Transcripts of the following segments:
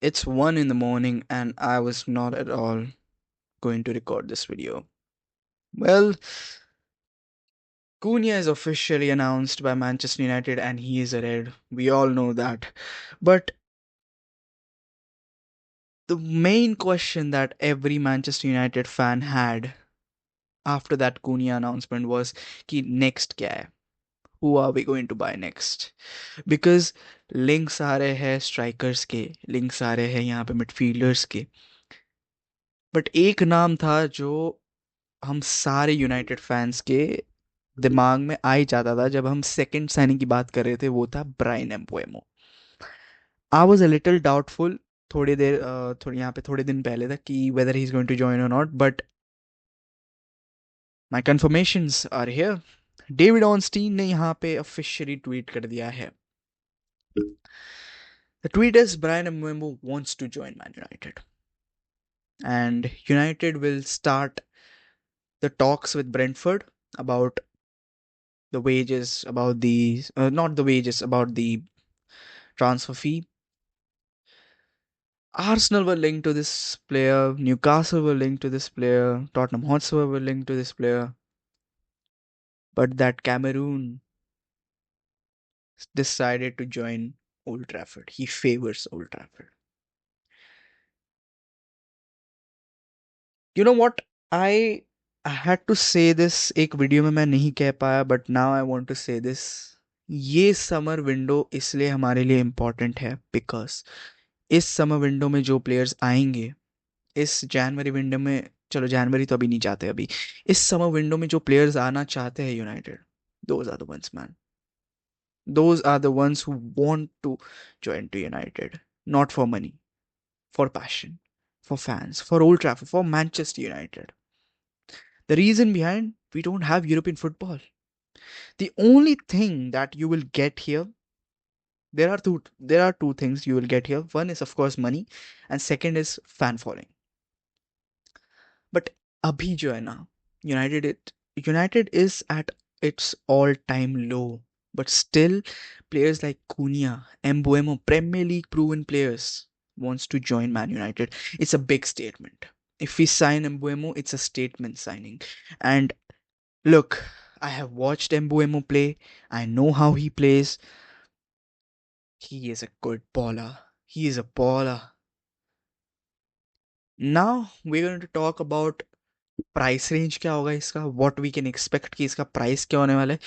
It's 1 in the morning and I was not at all going to record this video. Well, Cunha is officially announced by Manchester United and he is a Red. We all know that. But the main question that every Manchester United fan had after that Cunha announcement was कि next क्या है? Who are we going to buy next? Because links आ रहे हैं strikers के, links आ रहे हैं यहाँ पे midfielders के. बट एक नाम था जो हम सारे यूनाइटेड फैंस के दिमाग में आ ही जाता था जब हम सेकंड साइनिंग की बात कर रहे थे, वो था Bryan Mbeumo. I was a little doubtful थोड़ी देर थोड़ी यहाँ पे थोड़े दिन पहले तक कि whether he is going to join और not, but my confirmations are here. David Ornstein ने यहाँ पे ऑफिशियली ट्वीट कर दिया है. The tweet is Bryan Mbeumo wants to join Man United and United will start the talks with Brentford about the wages, about the not the wages, about the transfer fee. Arsenal were linked to this player, Newcastle were linked to this player, Tottenham Hotspur were linked to this player, but that Cameroon decided to join Old Trafford. He favors Old Trafford. You know what? I had to say this एक video में मैं नहीं कह पाया, but now I want to say this. ये summer window इसलिए हमारे लिए इम्पोर्टेंट है बिकॉज इस समर विंडो में जो प्लेयर्स आएंगे, इस जनवरी विंडो में, चलो जनवरी तो अभी नहीं चाहते, अभी इस समर विंडो में जो प्लेयर्स आना चाहते हैं United, those are the ones man. Those are the ones who want to join to United, not for money, for passion, for fans, for Old Trafford, for Manchester United. The reason behind, we don't have European football. The only thing that you will get here, there are two things you will get here. One is of course money, and second is fan following. But abhi jo hai na, United is at its all-time low. But still, players like Cunha, Embuemo, Premier League proven players wants to join Man United. It's a big statement. If we sign Embuemo, it's a statement signing. And look, I have watched Embuemo play. I know how he plays. He is a good baller. He is a baller. Now we're going to talk about price range क्या होगा इसका, what we can expect कि इसका price क्या होने वाला है.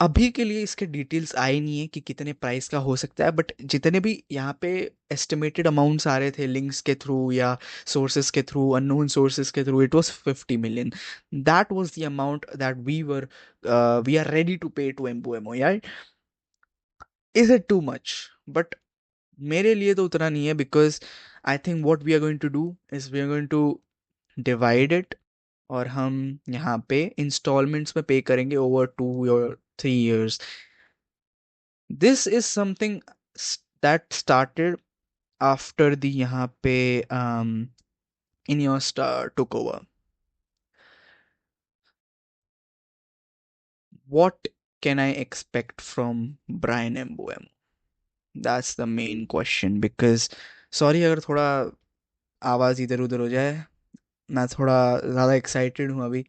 अभी के लिए इसके डिटेल्स आए नहीं है कि कितने प्राइस का हो सकता है, बट जितने भी यहाँ पे एस्टिमेटेड अमाउंट्स आ रहे थे लिंक्स के थ्रू या सोर्सेज के थ्रू, अननोन सोर्सेज के through, it was 50 million. That was the amount that we are ready to pay to Mbeumo. यार, is it too much? But मेरे लिए तो उतना नहीं है, because I think what we are going to do is we are going to divide it, और हम यहाँ पे इंस्टॉलमेंट्स में पे करेंगे over 2 or 3 years. This is something that started after the यहाँ पे Iniesta took over. What can I expect from Brian Mbeumo? That's the main question. Because sorry अगर थोड़ा आवाज़ इधर उधर हो जाए, मैं थोड़ा ज़्यादा एक्साइटेड हूँ अभी.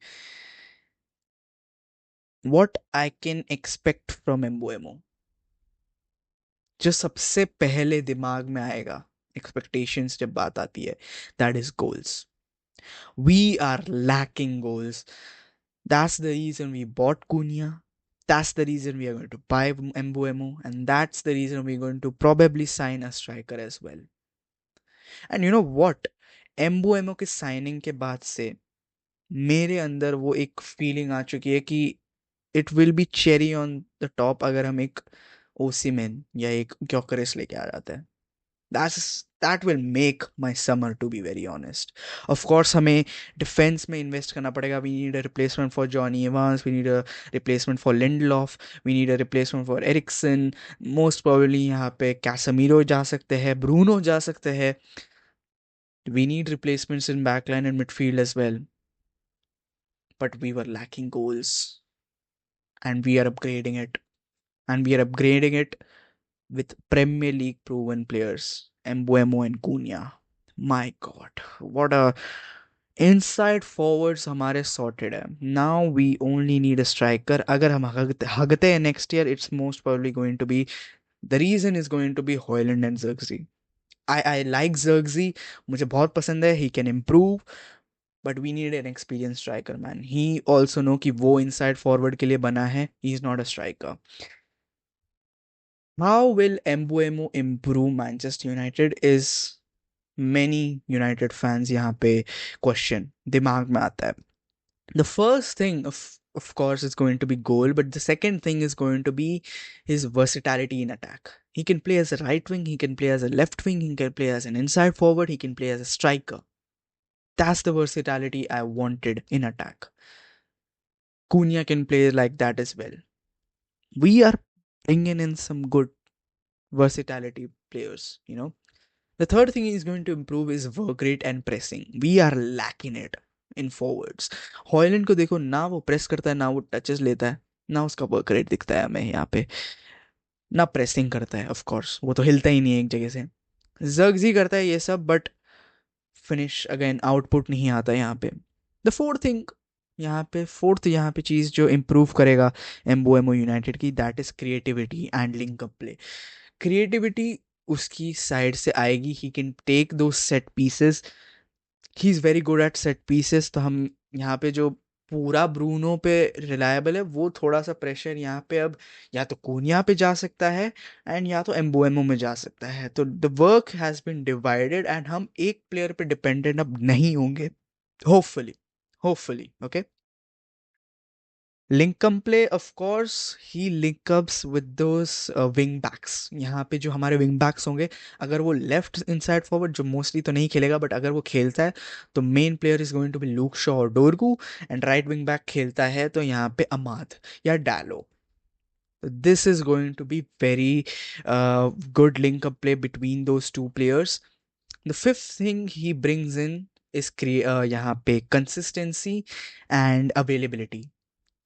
What I can expect from Mbeumo, जो सबसे पहले दिमाग में आएगा एक्सपेक्टेशंस जब बात आती है, that is goals. We are lacking goals. That's the reason we bought Cunha. That's the reason we are going to buy Mbeumo, and that's the reason we're going to probably sign a striker as well. And you know what? Mbeumo के signing के बाद से मेरे अंदर वो एक feeling आ चुकी है कि it will be cherry on the top अगर हम एक ओसीमेन या एक ग्योकरेस लेके आ जाते हैं. That will make my summer, to be very honest. Of course हमें डिफेंस में इन्वेस्ट करना पड़ेगा. We need a replacement for Johnny Evans, we need a replacement for Lindelof, we need a replacement for Eriksen. Most probably यहाँ पे Casemiro जा सकते हैं, Bruno जा सकते हैं. We need replacements in backline and midfield as well. But we were lacking goals, and we are upgrading it. And we are upgrading it with Premier League proven players. Embuemo and Cunha. My God, what a inside forwards हमारे sorted है. Now we only need a striker. अगर हम हगते हैं next year, it's most probably going to be, the reason is going to be Hoyland and Zirkzee. I like Zirkzee. मुझे बहुत पसंद है. He can improve. But we need an experienced striker, man. He also know कि वो inside forward के लिए बना है. He's not a striker. How will Embuemo improve Manchester United is many United fans यहाँ पे question दिमाग में आता है. The first thing of course is going to be goal, but the second thing is going to be his versatility in attack. He can play as a right wing, he can play as a left wing, he can play as an inside forward, he can play as a striker. That's the versatility I wanted in attack. Cunha can play like that as well. We are bringing in some good versatility players, you know. The third thing is going to improve is work rate and pressing. We are lacking it in forwards. Højlund को देखो ना, वो press करता है ना वो touches लेता है, ना उसका वर्क रेट दिखता है हमें यहाँ पे, ना प्रेसिंग करता है. ऑफ कोर्स वो तो हिलता ही नहीं है एक जगह से. जग्स ही करता है ये सब, बट फिनिश अगेन आउटपुट नहीं आता यहाँ पे. द फोर्थ यहाँ पे चीज़ जो इम्प्रूव करेगा एम्बो यूनाइटेड की, that is creativity and link up play. Creativity उसकी साइड से आएगी. ही कैन टेक दो set pieces. He is very good at set pieces. तो हम यहाँ पे जो पूरा ब्रूनो पे रिलायबल है, वो थोड़ा सा प्रेशर यहाँ पे अब या तो कोनिया पे जा सकता है एंड या तो एम्बोएमो में जा सकता है. तो the work has been divided एंड हम एक प्लेयर पे डिपेंडेंट अब नहीं होंगे. Hopefully, hopefully. ओके. लिंकम play of course he linkups with those wing backs. यहाँ पे जो हमारे विंग बैक्स होंगे, अगर वो लेफ्ट इनसाइड फॉरवर्ड जो मोस्टली तो नहीं खेलेगा, बट अगर वो खेलता है तो main player is going to be Luke Shaw और Dorgu. And right wing back खेलता है तो यहाँ पे अमाद या डालो. This is going to be very good link up play between those two players. The fifth thing he brings in is यहाँ पे consistency and availability.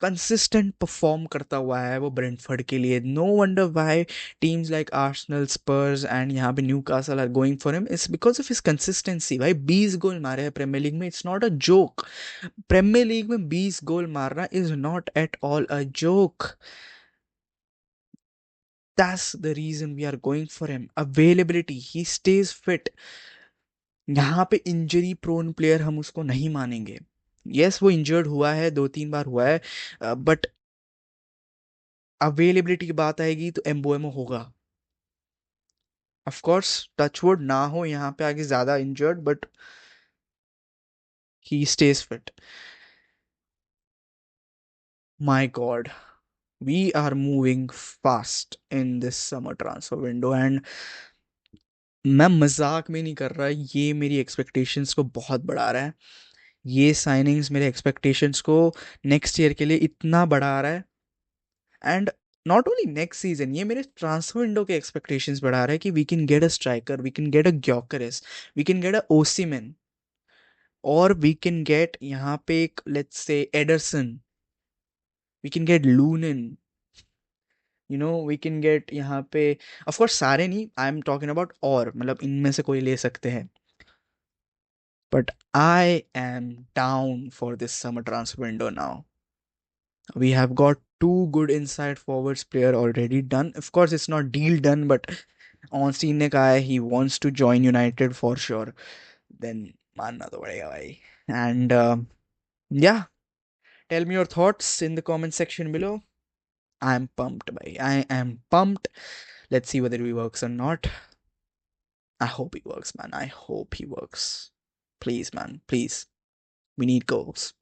Consistent perform करता हुआ है वो ब्रेंटफोर्ड के लिए. No wonder why teams like Arsenal, Spurs and यहाँ पे Newcastle are going for him. It's because of his consistency. भाई 20 गोल मारे हैं प्रीमियर लीग में. It's not a joke. Premier League में 20 गोल मारना is not at all a joke. That's the reason we are going for him. Availability, he stays fit. यहाँ पे injury prone player हम उसको नहीं मानेंगे. यस वो इंजर्ड हुआ है, 2-3 बार हुआ है, बट अवेलेबिलिटी की बात आएगी तो एम्बोएमो होगा. ऑफ कोर्स टचवुड ना हो यहाँ पे आगे ज्यादा injured, but he stays fit. My God, we are moving fast in this summer transfer window. And मैं मजाक में नहीं कर रहा, ये मेरी एक्सपेक्टेशंस को बहुत बढ़ा रहा है. ये साइनिंग्स मेरे एक्सपेक्टेशंस को नेक्स्ट ईयर के लिए इतना बढ़ा रहा है. And not only next season, ये मेरे ट्रांसफर विंडो के एक्सपेक्टेशंस बढ़ा रहा है कि we can get a striker, we can get a Gyokeres, we can get a Osimhen, और वी कैन गेट यहाँ पे एक let's say Ederson, we can get Lunin, we can get यहाँ पे. ऑफ कोर्स सारे नहीं, आई एम टॉकिंग अबाउट, और मतलब इनमें से कोई ले सकते हैं. But I am down for this summer transfer window now. We have got two good inside forwards player already done. Of course, it's not deal done, but Ornstein ने कहा है he wants to join United for sure. Then मानना तो पड़ेगा भाई. And yeah, tell me your thoughts in the comment section below. I'm pumped, bhai. I am pumped. Let's see whether he works or not. I hope he works, man. I hope he works. Please, man. Please. We need goals.